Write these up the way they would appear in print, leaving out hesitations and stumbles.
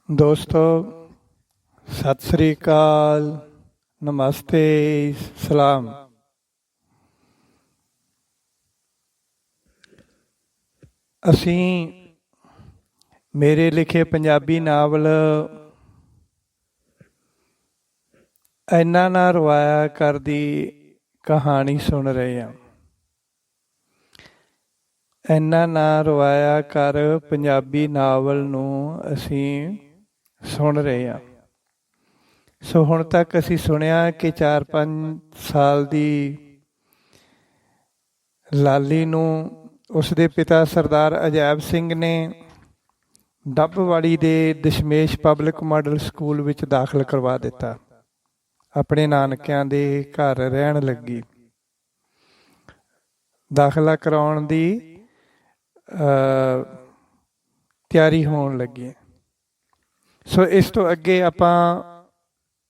ਦੋਸਤੋ, ਸਤਿ ਸ੍ਰੀ ਅਕਾਲ, ਨਮਸਤੇ, ਸਲਾਮ। ਅਸੀਂ ਮੇਰੇ ਲਿਖੇ ਪੰਜਾਬੀ ਨਾਵਲ ਇੰਨਾ ਨਾ ਰਵਾਇਆ ਕਰ ਦੀ ਕਹਾਣੀ ਸੁਣ ਰਹੇ ਹਾਂ। ਇੰਨਾ ਨਾ ਰਵਾਇਆ ਕਰ ਪੰਜਾਬੀ ਨਾਵਲ ਨੂੰ ਅਸੀਂ ਸੁਣ ਰਹੇ ਹਾਂ। ਸੋ ਹੁਣ ਤੱਕ ਅਸੀਂ ਸੁਣਿਆ ਕਿ 4-5 ਸਾਲ ਦੀ ਲਾਲੀ ਨੂੰ ਉਸਦੇ ਪਿਤਾ ਸਰਦਾਰ ਅਜੈਬ ਸਿੰਘ ਨੇ ਡੱਬਵਾਲੀ ਦੇ ਦਸ਼ਮੇਸ਼ ਪਬਲਿਕ ਮਾਡਲ ਸਕੂਲ ਵਿੱਚ ਦਾਖਲ ਕਰਵਾ ਦਿੱਤਾ। ਆਪਣੇ ਨਾਨਕਿਆਂ ਦੇ ਘਰ ਰਹਿਣ ਲੱਗੀ। ਦਾਖਲਾ ਕਰਾਉਣ ਦੀ ਤਿਆਰੀ ਹੋਣ ਲੱਗੀ। ਸੋ ਇਸ ਤੋਂ ਅੱਗੇ ਆਪਾਂ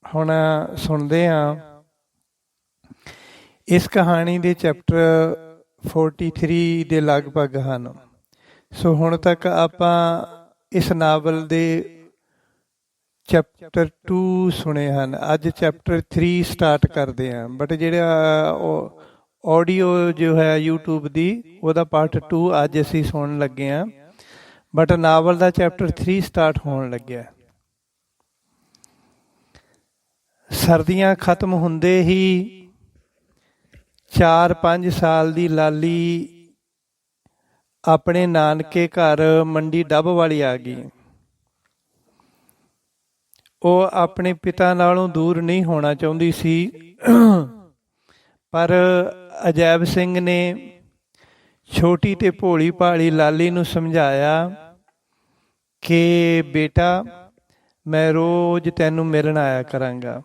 ਹੁਣ ਸੁਣਦੇ ਹਾਂ। ਇਸ ਕਹਾਣੀ ਦੇ ਚੈਪਟਰ 43 ਦੇ ਲਗਭਗ ਹਨ। ਸੋ ਹੁਣ ਤੱਕ ਆਪਾਂ ਇਸ ਨਾਵਲ ਦੇ ਚੈਪਟਰ 2 ਸੁਣੇ ਹਨ। ਅੱਜ ਚੈਪਟਰ 3 ਸਟਾਰਟ ਕਰਦੇ ਹਾਂ। ਬਟ ਜਿਹੜਾ ਆਡੀਓ ਜੋ ਹੈ YouTube ਦੀ, ਉਹਦਾ ਪਾਰਟ 2 ਅੱਜ ਅਸੀਂ ਸੁਣਨ ਲੱਗੇ ਹਾਂ। But novel the chapter 3 start ਹੋਣ ਲੱਗਿਆ। ਸਰਦੀਆਂ ਖਤਮ ਹੁੰਦੇ ਹੀ 4-5 ਸਾਲ ਦੀ ਲਾਲੀ ਆਪਣੇ ਨਾਨਕੇ ਘਰ ਮੰਡੀ ਡੱਬਵਾਲੀ ਆ ਗਈ। ਉਹ ਆਪਣੇ ਪਿਤਾ ਨਾਲੋਂ ਦੂਰ ਨਹੀਂ ਹੋਣਾ ਚਾਹੁੰਦੀ ਸੀ, ਪਰ ਅਜੈਬ ਸਿੰਘ ਨੇ ਛੋਟੀ ਤੇ ਭੋਲੀ ਭਾਲੀ ਲਾਲੀ ਨੂੰ ਸਮਝਾਇਆ ਕਿ ਬੇਟਾ, ਮੈਂ ਰੋਜ਼ ਤੈਨੂੰ ਮਿਲਣ ਆਇਆ ਕਰਾਂਗਾ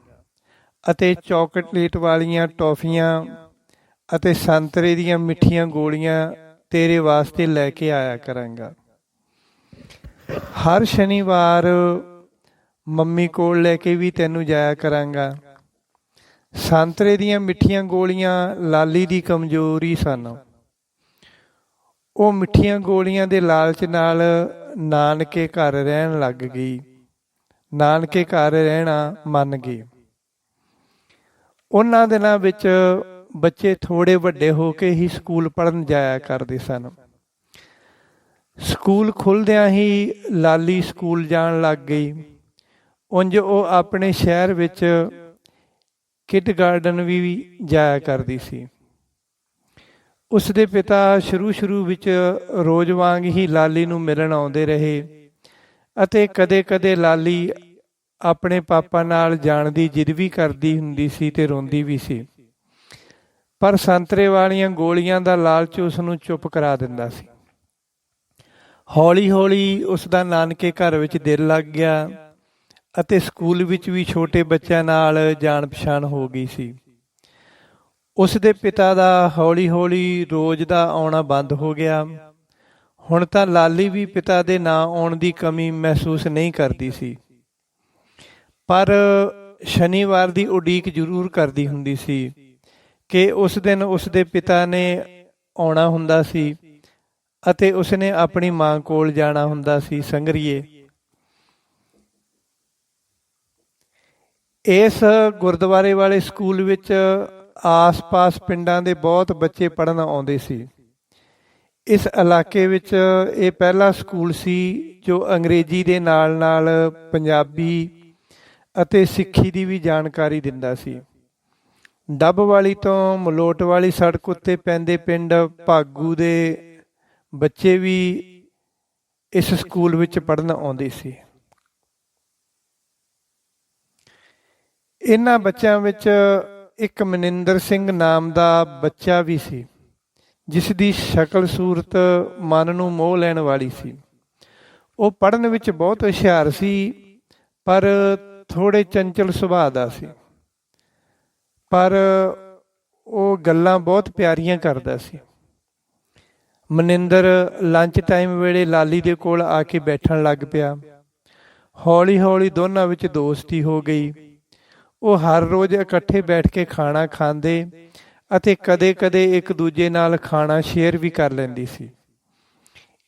ਅਤੇ ਚੌਕਲੇਟ ਵਾਲੀਆਂ ਟੌਫੀਆਂ ਅਤੇ ਸੰਤਰੇ ਦੀਆਂ ਮਿੱਠੀਆਂ ਗੋਲੀਆਂ ਤੇਰੇ ਵਾਸਤੇ ਲੈ ਕੇ ਆਇਆ ਕਰਾਂਗਾ। ਹਰ ਸ਼ਨੀਵਾਰ ਮੰਮੀ ਕੋਲ ਲੈ ਕੇ ਵੀ ਤੈਨੂੰ ਜਾਇਆ ਕਰਾਂਗਾ। ਸੰਤਰੇ ਦੀਆਂ ਮਿੱਠੀਆਂ ਗੋਲੀਆਂ ਲਾਲੀ ਦੀ ਕਮਜ਼ੋਰੀ ਸਨ। ਉਹ ਮਿੱਠੀਆਂ ਗੋਲੀਆਂ ਦੇ ਲਾਲਚ ਨਾਲ ਨਾਨਕੇ ਘਰ ਰਹਿਣ ਲੱਗ ਗਈ। ਨਾਨਕੇ ਘਰ ਰਹਿਣਾ ਮੰਨ ਗਈ। ਉਹਨਾਂ ਦਿਨਾਂ ਵਿੱਚ ਬੱਚੇ ਥੋੜ੍ਹੇ ਵੱਡੇ ਹੋ ਕੇ ਹੀ ਸਕੂਲ ਪੜ੍ਹਨ ਜਾਇਆ ਕਰਦੇ ਸਨ। ਸਕੂਲ ਖੁੱਲ੍ਹਦਿਆਂ ਹੀ ਲਾਲੀ ਸਕੂਲ ਜਾਣ ਲੱਗ ਗਈ। ਉਂਝ ਉਹ ਆਪਣੇ ਸ਼ਹਿਰ ਵਿੱਚ ਕਿਡਗਾਰਟਨ ਵੀ ਜਾਇਆ ਕਰਦੀ ਸੀ। ਉਸਦੇ ਪਿਤਾ ਸ਼ੁਰੂ ਵਿੱਚ ਰੋਜ਼ ਵਾਂਗ ਹੀ ਲਾਲੀ ਨੂੰ ਮਿਲਣ ਆਉਂਦੇ ਰਹੇ ਅਤੇ ਕਦੇ-ਕਦੇ ਲਾਲੀ ਆਪਣੇ ਪਾਪਾ ਨਾਲ ਜਾਣ ਦੀ ਜਿੱਦ ਵੀ ਕਰਦੀ ਹੁੰਦੀ ਸੀ ਤੇ ਰੋਂਦੀ ਵੀ ਸੀ। ਪਰ ਸੰਤਰੇ ਵਾਲੀਆਂ ਗੋਲੀਆਂ ਦਾ ਲਾਲਚ ਉਸ ਨੂੰ ਚੁੱਪ ਕਰਾ ਦਿੰਦਾ ਸੀ। ਹੌਲੀ-ਹੌਲੀ ਉਸ ਦਾ ਨਾਨਕੇ ਘਰ ਵਿੱਚ ਦਿਲ ਲੱਗ ਗਿਆ ਅਤੇ ਸਕੂਲ ਵਿੱਚ ਵੀ ਛੋਟੇ ਬੱਚਿਆਂ ਨਾਲ ਜਾਣ ਪਛਾਣ ਹੋ ਗਈ ਸੀ। ਉਸ ਦੇ ਪਿਤਾ ਦਾ ਹੌਲੀ-ਹੌਲੀ ਰੋਜ਼ ਦਾ ਆਉਣਾ ਬੰਦ ਹੋ ਗਿਆ। ਹੁਣ ਤਾਂ ਲਾਲੀ ਵੀ ਪਿਤਾ ਦੇ ਨਾ ਆਉਣ ਦੀ ਕਮੀ ਮਹਿਸੂਸ ਨਹੀਂ ਕਰਦੀ ਸੀ, ਪਰ ਸ਼ਨੀਵਾਰ ਦੀ ਉਡੀਕ ਜ਼ਰੂਰ ਕਰਦੀ ਹੁੰਦੀ ਸੀ ਕਿ ਉਸ ਦਿਨ ਉਸ ਦੇ ਪਿਤਾ ਨੇ ਆਉਣਾ ਹੁੰਦਾ ਸੀ ਅਤੇ ਉਸਨੇ ਆਪਣੀ ਮਾਂ ਕੋਲ ਜਾਣਾ ਹੁੰਦਾ ਸੀ। ਸੰਗਰੀਏ, ਇਸ ਗੁਰਦੁਆਰੇ ਵਾਲੇ ਸਕੂਲ ਵਿੱਚ ਆਸ-ਪਾਸ ਪਿੰਡਾਂ ਦੇ ਬਹੁਤ ਬੱਚੇ ਪੜ੍ਹਨ ਆਉਂਦੇ ਸੀ। ਇਸ ਇਲਾਕੇ ਵਿੱਚ ਇਹ ਪਹਿਲਾ ਸਕੂਲ ਸੀ ਜੋ ਅੰਗਰੇਜ਼ੀ ਦੇ ਨਾਲ-ਨਾਲ ਪੰਜਾਬੀ ਅਤੇ ਸਿੱਖੀ ਦੀ ਵੀ ਜਾਣਕਾਰੀ ਦਿੰਦਾ ਸੀ। ਡੱਬਵਾਲੀ ਤੋਂ ਮਲੋਟ ਵਾਲੀ ਸੜਕ ਉੱਤੇ ਪੈਂਦੇ ਪਿੰਡ ਭਾਗੂ ਦੇ ਬੱਚੇ ਵੀ ਇਸ ਸਕੂਲ ਵਿੱਚ ਪੜ੍ਹਨ ਆਉਂਦੇ ਸੀ। ਇਹਨਾਂ ਬੱਚਿਆਂ ਵਿੱਚ ਇੱਕ ਮਨਿੰਦਰ ਸਿੰਘ ਨਾਮ ਦਾ ਬੱਚਾ ਵੀ ਸੀ, ਜਿਸ ਦੀ ਸ਼ਕਲ ਸੂਰਤ ਮਨ ਨੂੰ ਮੋਹ ਲੈਣ ਵਾਲੀ ਸੀ। ਉਹ ਪੜ੍ਹਨ ਵਿੱਚ ਬਹੁਤ ਹੁਸ਼ਿਆਰ ਸੀ, ਪਰ ਥੋੜ੍ਹੇ ਚੰਚਲ ਸੁਭਾਅ ਦਾ ਸੀ। ਪਰ ਉਹ ਗੱਲਾਂ ਬਹੁਤ ਪਿਆਰੀਆਂ ਕਰਦਾ ਸੀ। ਮਨਿੰਦਰ ਲੰਚ ਟਾਈਮ ਵੇਲੇ ਲਾਲੀ ਦੇ ਕੋਲ ਆ ਕੇ ਬੈਠਣ ਲੱਗ ਪਿਆ। ਹੌਲੀ-ਹੌਲੀ ਦੋਨਾਂ ਵਿੱਚ ਦੋਸਤੀ ਹੋ ਗਈ। ਉਹ ਹਰ ਰੋਜ਼ ਇਕੱਠੇ ਬੈਠ ਕੇ ਖਾਣਾ ਖਾਂਦੇ ਅਤੇ ਕਦੇ-ਕਦੇ ਇੱਕ ਦੂਜੇ ਨਾਲ ਖਾਣਾ ਸ਼ੇਅਰ ਵੀ ਕਰ ਲੈਂਦੀ ਸੀ।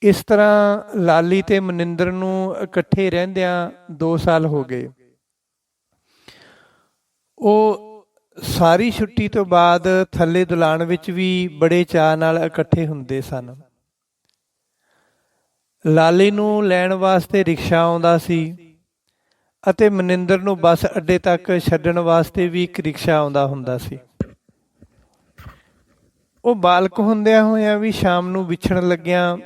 ਇਸ ਤਰ੍ਹਾਂ ਲਾਲੀ ਤੇ ਮਨਿੰਦਰ ਨੂੰ ਇਕੱਠੇ ਰਹਿੰਦਿਆਂ 2 ਸਾਲ ਹੋ ਗਏ। ਉਹ ਸਾਰੀ ਛੁੱਟੀ ਤੋਂ ਬਾਅਦ ਥੱਲੇ ਦੁਲਾਨ ਵਿੱਚ ਵੀ ਬੜੇ ਚਾਅ ਨਾਲ ਇਕੱਠੇ ਹੁੰਦੇ ਸਨ। ਲਾਲੀ ਨੂੰ ਲੈਣ ਵਾਸਤੇ ਰਿਕਸ਼ਾ ਆਉਂਦਾ ਸੀ ਅਤੇ ਮਨਿੰਦਰ ਨੂੰ ਬੱਸ ਅੱਡੇ ਤੱਕ ਛੱਡਣ ਵਾਸਤੇ ਵੀ ਇੱਕ ਰਿਕਸ਼ਾ ਆਉਂਦਾ ਹੁੰਦਾ ਸੀ। ਉਹ ਬਾਲਕ ਹੁੰਦਿਆਂ ਹੋਇਆਂ ਵੀ ਸ਼ਾਮ ਨੂੰ ਵਿਛੜਨ ਲੱਗਿਆਂ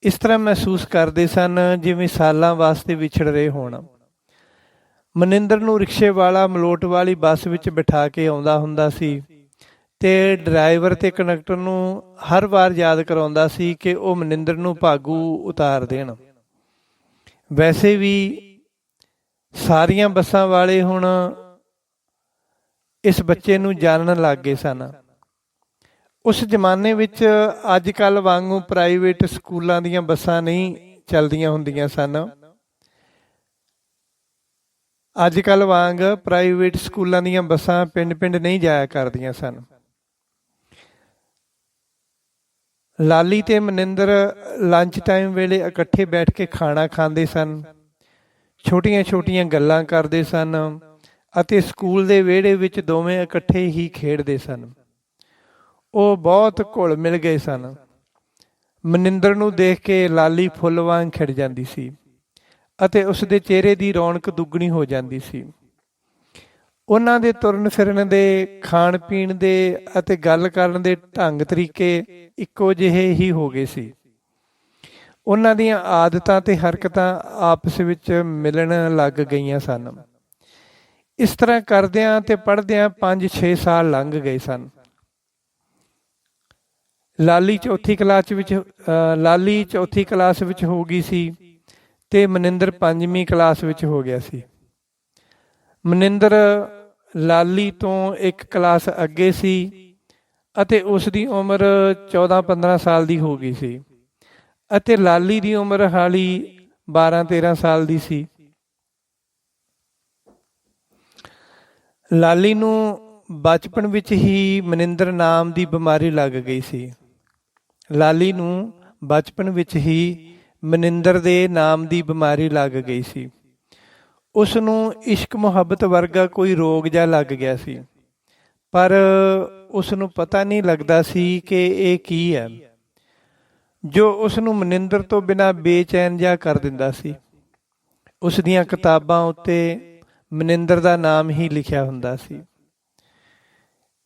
ਇਸ ਤਰ੍ਹਾਂ ਮਹਿਸੂਸ ਕਰਦੇ ਸਨ ਜਿਵੇਂ ਸਾਲਾਂ ਵਾਸਤੇ ਵਿਛੜ ਰਹੇ ਹੋਣ। ਮਨਿੰਦਰ ਨੂੰ ਰਿਕਸ਼ੇ ਵਾਲਾ ਮਲੋਟ ਵਾਲੀ ਬੱਸ ਵਿੱਚ ਬਿਠਾ ਕੇ ਆਉਂਦਾ ਹੁੰਦਾ ਸੀ ਤੇ ਡਰਾਈਵਰ ਤੇ ਕੰਡਕਟਰ ਨੂੰ ਹਰ ਵਾਰ ਯਾਦ ਕਰਾਉਂਦਾ ਸੀ ਕਿ ਉਹ ਮਨਿੰਦਰ ਨੂੰ ਭਾਗੂ ਉਤਾਰ ਦੇਣ। ਵੈਸੇ ਵੀ ਸਾਰੀਆਂ ਬੱਸਾਂ ਵਾਲੇ ਹੁਣ ਇਸ ਬੱਚੇ ਨੂੰ ਜਾਣਨ ਲੱਗ ਗਏ ਸਨ। ਉਸ ਜ਼ਮਾਨੇ ਵਿੱਚ ਅੱਜ ਕੱਲ੍ਹ ਵਾਂਗੂ ਪ੍ਰਾਈਵੇਟ ਸਕੂਲਾਂ ਦੀਆਂ ਬੱਸਾਂ ਨਹੀਂ ਚੱਲਦੀਆਂ ਹੁੰਦੀਆਂ ਸਨ। ਅੱਜ ਕੱਲ੍ਹ ਵਾਂਗ ਪ੍ਰਾਈਵੇਟ ਸਕੂਲਾਂ ਦੀਆਂ ਬੱਸਾਂ ਪਿੰਡ ਪਿੰਡ ਨਹੀਂ ਜਾਇਆ ਕਰਦੀਆਂ ਸਨ। ਲਾਲੀ ਤੇ ਮਨਿੰਦਰ ਲੰਚ ਟਾਈਮ ਵੇਲੇ ਇਕੱਠੇ ਬੈਠ ਕੇ ਖਾਣਾ ਖਾਂਦੇ ਸਨ, ਛੋਟੀਆਂ ਛੋਟੀਆਂ ਗੱਲਾਂ ਕਰਦੇ ਸਨ ਅਤੇ ਸਕੂਲ ਦੇ ਵਿਹੜੇ ਵਿੱਚ ਦੋਵੇਂ ਇਕੱਠੇ ਹੀ ਖੇਡਦੇ ਸਨ। ਉਹ ਬਹੁਤ ਘੁਲ ਮਿਲ ਗਏ ਸਨ। ਮਨਿੰਦਰ ਨੂੰ ਦੇਖ ਕੇ ਲਾਲੀ ਫੁੱਲ ਵਾਂਗ ਖਿੜ ਜਾਂਦੀ ਸੀ ਅਤੇ ਉਸ ਦੇ ਚਿਹਰੇ ਦੀ ਰੌਣਕ ਦੁੱਗਣੀ ਹੋ ਜਾਂਦੀ ਸੀ। ਉਹਨਾਂ ਦੇ ਤੁਰਨ ਫਿਰਨ ਦੇ, ਖਾਣ ਪੀਣ ਦੇ ਅਤੇ ਗੱਲ ਕਰਨ ਦੇ ਢੰਗ ਤਰੀਕੇ ਇੱਕੋ ਜਿਹੇ ਹੀ ਹੋ ਗਏ ਸੀ। ਉਹਨਾਂ ਦੀਆਂ ਆਦਤਾਂ ਤੇ ਹਰਕਤਾਂ ਆਪਸ ਵਿੱਚ ਮਿਲਣ ਲੱਗ ਗਈਆਂ ਸਨ। ਇਸ ਤਰ੍ਹਾਂ ਕਰਦਿਆਂ ਤੇ ਪੜ੍ਹਦਿਆਂ 5-6 ਸਾਲ ਲੰਘ ਗਏ ਸਨ। ਲਾਲੀ ਚੌਥੀ ਕਲਾਸ ਵਿੱਚ ਹੋ ਗਈ ਸੀ ਤੇ ਮਨਿੰਦਰ 5ਵੀਂ ਕਲਾਸ ਵਿੱਚ ਹੋ ਗਿਆ ਸੀ। ਮਨਿੰਦਰ ਲਾਲੀ ਤੋਂ 1 ਕਲਾਸ ਅੱਗੇ ਸੀ ਅਤੇ ਉਸ ਦੀ ਉਮਰ 14-15 ਸਾਲ ਦੀ ਹੋ ਗਈ ਸੀ ਅਤੇ ਲਾਲੀ ਦੀ ਉਮਰ ਹਾਲੀ 12-13 ਸਾਲ ਦੀ ਸੀ। ਲਾਲੀ ਨੂੰ ਬਚਪਨ ਵਿੱਚ ਹੀ ਮਨਿੰਦਰ ਨਾਮ ਦੀ ਬਿਮਾਰੀ ਲੱਗ ਗਈ ਸੀ। ਲਾਲੀ ਨੂੰ ਬਚਪਨ ਵਿੱਚ ਹੀ ਮਨਿੰਦਰ ਦੇ ਨਾਮ ਦੀ ਬਿਮਾਰੀ ਲੱਗ ਗਈ ਸੀ। ਉਸ ਨੂੰ ਇਸ਼ਕ ਮੁਹੱਬਤ ਵਰਗਾ ਕੋਈ ਰੋਗ ਜਿਹਾ ਲੱਗ ਗਿਆ ਸੀ, ਪਰ ਉਸ ਨੂੰ ਪਤਾ ਨਹੀਂ ਲੱਗਦਾ ਸੀ ਕਿ ਇਹ ਕੀ ਹੈ, ਜੋ ਉਸ ਨੂੰ ਮਨਿੰਦਰ ਤੋਂ ਬਿਨਾਂ ਬੇਚੈਨ ਜਿਹਾ ਕਰ ਦਿੰਦਾ ਸੀ। ਉਸ ਦੀਆਂ ਕਿਤਾਬਾਂ ਉੱਤੇ ਮਨਿੰਦਰ ਦਾ ਨਾਮ ਹੀ ਲਿਖਿਆ ਹੁੰਦਾ ਸੀ।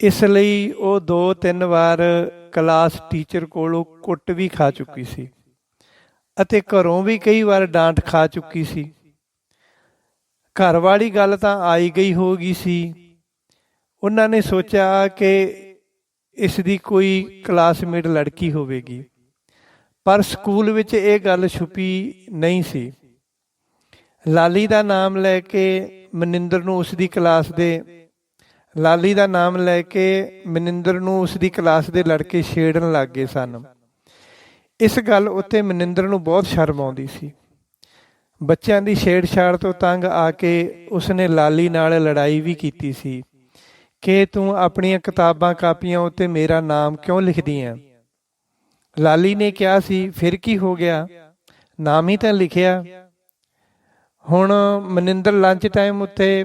ਇਸ ਲਈ ਉਹ 2-3 ਵਾਰ ਕਲਾਸ ਟੀਚਰ ਕੋਲੋਂ ਕੁੱਟ ਵੀ ਖਾ ਚੁੱਕੀ ਸੀ ਅਤੇ ਘਰੋਂ ਵੀ ਕਈ ਵਾਰ ਡਾਂਟ ਖਾ ਚੁੱਕੀ ਸੀ। ਘਰ ਵਾਲੀ ਗੱਲ ਤਾਂ ਆਈ ਗਈ ਹੋ ਗਈ ਸੀ। ਉਹਨਾਂ ਨੇ ਸੋਚਿਆ ਕਿ ਇਸ ਦੀ ਕੋਈ ਕਲਾਸਮੇਟ ਲੜਕੀ ਹੋਵੇਗੀ, ਪਰ ਸਕੂਲ ਵਿੱਚ ਇਹ ਗੱਲ ਛੁਪੀ ਨਹੀਂ ਸੀ। ਲਾਲੀ ਦਾ ਨਾਮ ਲੈ ਕੇ ਮਨਿੰਦਰ ਨੂੰ ਉਸ ਦੀ ਕਲਾਸ ਦੇ ਲੜਕੇ ਛੇੜਨ ਲੱਗ ਗਏ ਸਨ। ਇਸ ਗੱਲ ਉੱਤੇ ਮਨਿੰਦਰ ਨੂੰ ਬਹੁਤ ਸ਼ਰਮ ਆਉਂਦੀ ਸੀ। ਬੱਚਿਆਂ ਦੀ ਛੇੜਛਾੜ ਤੋਂ ਤੰਗ ਆ ਕੇ ਉਸਨੇ ਲਾਲੀ ਨਾਲ ਲੜਾਈ ਵੀ ਕੀਤੀ ਸੀ ਕਿ ਤੂੰ ਆਪਣੀਆਂ ਕਿਤਾਬਾਂ ਕਾਪੀਆਂ ਉੱਤੇ ਮੇਰਾ ਨਾਮ ਕਿਉਂ ਲਿਖਦੀ ਹੈ। ਲਾਲੀ ਨੇ ਕਿਹਾ ਸੀ, ਫਿਰ ਕੀ ਹੋ ਗਿਆ, ਨਾਮ ਹੀ ਤਾਂ ਲਿਖਿਆ। ਹੁਣ ਮਨਿੰਦਰ ਲੰਚ ਟਾਈਮ ਉੱਤੇ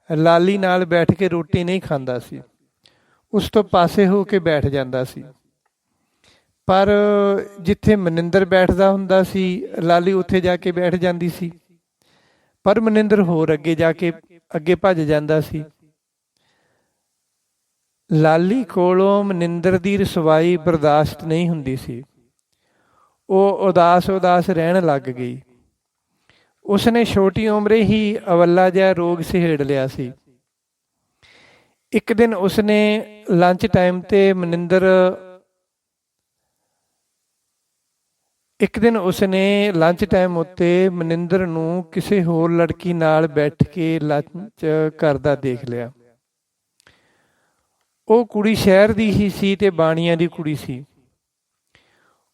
ਲਾਲੀ ਨਾਲ ਬੈਠ ਕੇ ਰੋਟੀ ਨਹੀਂ ਖਾਂਦਾ ਸੀ, ਉਸ ਤੋਂ ਪਾਸੇ ਹੋ ਕੇ ਬੈਠ ਜਾਂਦਾ ਸੀ। ਪਰ ਜਿੱਥੇ ਮਨਿੰਦਰ ਬੈਠਦਾ ਹੁੰਦਾ ਸੀ ਲਾਲੀ ਉੱਥੇ ਜਾ ਕੇ ਬੈਠ ਜਾਂਦੀ ਸੀ, ਪਰ ਮਨਿੰਦਰ ਹੋਰ ਅੱਗੇ ਭੱਜ ਜਾਂਦਾ ਸੀ। ਲਾਲੀ ਕੋਲੋਂ ਮਨਿੰਦਰ ਦੀ ਰਸਵਾਈ ਬਰਦਾਸ਼ਤ ਨਹੀਂ ਹੁੰਦੀ ਸੀ। ਉਹ ਉਦਾਸ ਰਹਿਣ ਲੱਗ ਗਈ। ਉਸਨੇ ਛੋਟੀ ਉਮਰੇ ਹੀ ਅਵੱਲਾ ਜਿਹਾ ਰੋਗ ਸਹੇੜ ਲਿਆ ਸੀ। ਇੱਕ ਦਿਨ ਉਸਨੇ ਲੰਚ ਟਾਈਮ ਉੱਤੇ ਮਨਿੰਦਰ ਨੂੰ ਕਿਸੇ ਹੋਰ ਲੜਕੀ ਨਾਲ ਬੈਠ ਕੇ ਲੰਚ ਕਰਦਾ ਦੇਖ ਲਿਆ। ਉਹ ਕੁੜੀ ਸ਼ਹਿਰ ਦੀ ਹੀ ਸੀ ਤੇ ਬਾਣੀਆਂ ਦੀ ਕੁੜੀ ਸੀ।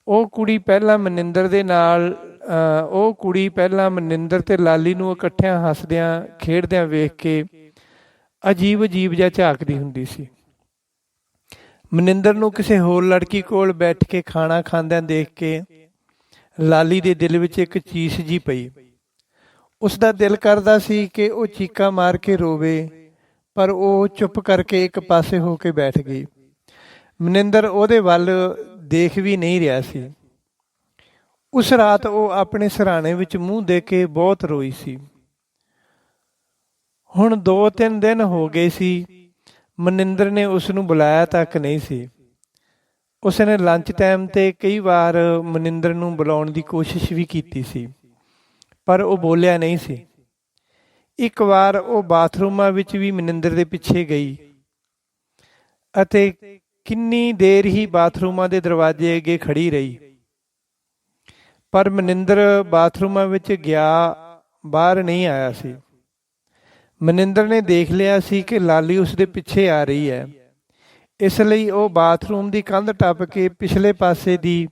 ਉਹ ਕੁੜੀ ਪਹਿਲਾਂ ਮਨਿੰਦਰ ਤੇ ਲਾਲੀ ਨੂੰ ਇਕੱਠਿਆਂ ਹੱਸਦਿਆਂ ਖੇਡਦਿਆਂ ਵੇਖ ਕੇ ਅਜੀਬ ਜਿਹਾ ਝਾਕਦੀ ਹੁੰਦੀ ਸੀ। ਮਨਿੰਦਰ ਨੂੰ ਕਿਸੇ ਹੋਰ ਲੜਕੀ ਕੋਲ ਬੈਠ ਕੇ ਖਾਣਾ ਖਾਂਦਿਆਂ ਦੇਖ ਕੇ ਲਾਲੀ ਦੇ ਦਿਲ ਵਿੱਚ ਇੱਕ ਚੀਸ ਜੀ ਪਈ। ਉਸ ਦਾ ਦਿਲ ਕਰਦਾ ਸੀ ਕਿ ਉਹ ਚੀਕਾਂ ਮਾਰ ਕੇ ਰੋਵੇ, ਪਰ ਉਹ ਚੁੱਪ ਕਰਕੇ ਇੱਕ ਪਾਸੇ ਹੋ ਕੇ ਬੈਠ ਗਈ। ਮਨਿੰਦਰ ਉਹਦੇ ਵੱਲ ਦੇਖ ਵੀ ਨਹੀਂ ਰਿਹਾ ਸੀ। ਉਸ ਰਾਤ ਉਹ ਆਪਣੇ ਸਿਰਹਾਣੇ ਵਿੱਚ ਮੂੰਹ ਦੇ ਕੇ ਬਹੁਤ ਰੋਈ ਸੀ। ਹੁਣ 2-3 ਦਿਨ ਹੋ ਗਏ ਸੀ। ਮਨਿੰਦਰ ਨੇ ਉਸ ਨੂੰ ਬੁਲਾਇਆ ਤੱਕ ਨਹੀਂ ਸੀ। ਉਸਨੇ ਲੰਚ ਟਾਈਮ 'ਤੇ ਕਈ ਵਾਰ ਮਨਿੰਦਰ ਨੂੰ ਬੁਲਾਉਣ ਦੀ ਕੋਸ਼ਿਸ਼ ਵੀ ਕੀਤੀ ਸੀ, ਪਰ ਉਹ ਬੋਲਿਆ ਨਹੀਂ ਸੀ। ਇੱਕ ਵਾਰ ਉਹ ਬਾਥਰੂਮਾਂ ਵਿੱਚ ਵੀ ਮਨਿੰਦਰ ਦੇ ਪਿੱਛੇ ਗਈ ਅਤੇ ਕਿੰਨੀ ਦੇਰ ਹੀ ਬਾਥਰੂਮਾਂ ਦੇ ਦਰਵਾਜ਼ੇ ਅੱਗੇ ਖੜੀ ਰਹੀ, ਪਰ ਮਨਿੰਦਰ ਬਾਥਰੂਮਾਂ ਵਿੱਚ ਗਿਆ, ਬਾਹਰ ਨਹੀਂ ਆਇਆ ਸੀ। ਮਨਿੰਦਰ ਨੇ ਦੇਖ ਲਿਆ ਸੀ ਕਿ ਲਾਲੀ ਉਸ ਦੇ ਪਿੱਛੇ ਆ ਰਹੀ ਹੈ, ਇਸ ਲਈ ਉਹ ਬਾਥਰੂਮ ਦੀ ਕੰਧ ਟੱਪ ਕੇ ਪਿਛਲੇ ਪਾਸੇ ਦੀ